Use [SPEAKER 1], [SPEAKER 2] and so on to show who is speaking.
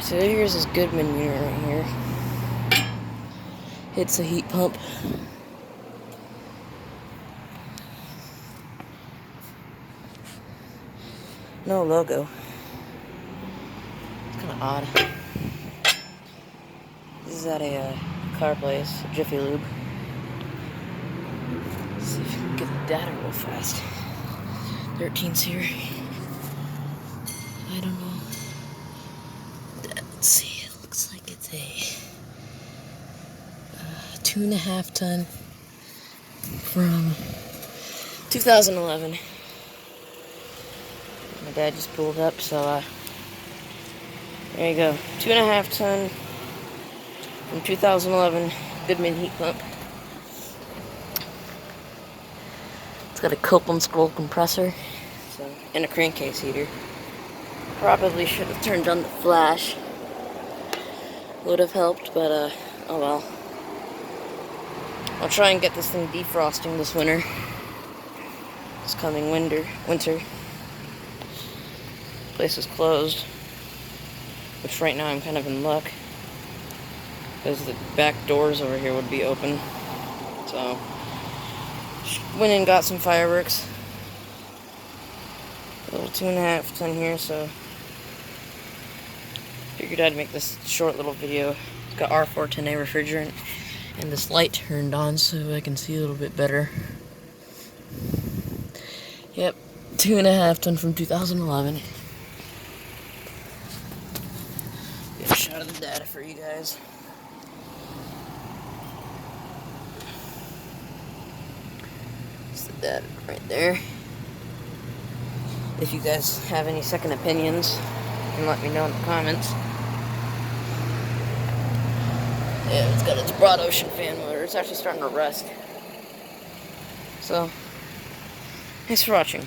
[SPEAKER 1] So here's this Goodman unit right here. It's a heat pump. No logo. It's kind of odd. This is at a car place, Jiffy Lube. Let's see if we can get the data real fast. 13's here. I don't know. Let's see. It looks like it's a 2.5 ton from 2011. My dad just pulled up, so there you go. 2.5 ton from 2011 Goodman heat pump. It's got a Copeland scroll compressor, and a crankcase heater. Probably should have turned on the flash. Would have helped, but oh well. I'll try and get this thing defrosting this winter. It's coming winter. Place is closed, which right now I'm kind of in luck because the back doors over here would be open. So went and got some fireworks. A little 2.5 ton here, so figured I'd make this short little video. It's got R410A refrigerant and this light turned on so I can see a little bit better. Yep, 2.5 ton from 2011. Get a shot of the data for you guys. It's the data right there. If you guys have any second opinions, you can let me know in the comments. Yeah, it's got its broad ocean fan motor. It's actually starting to rust. So, thanks for watching.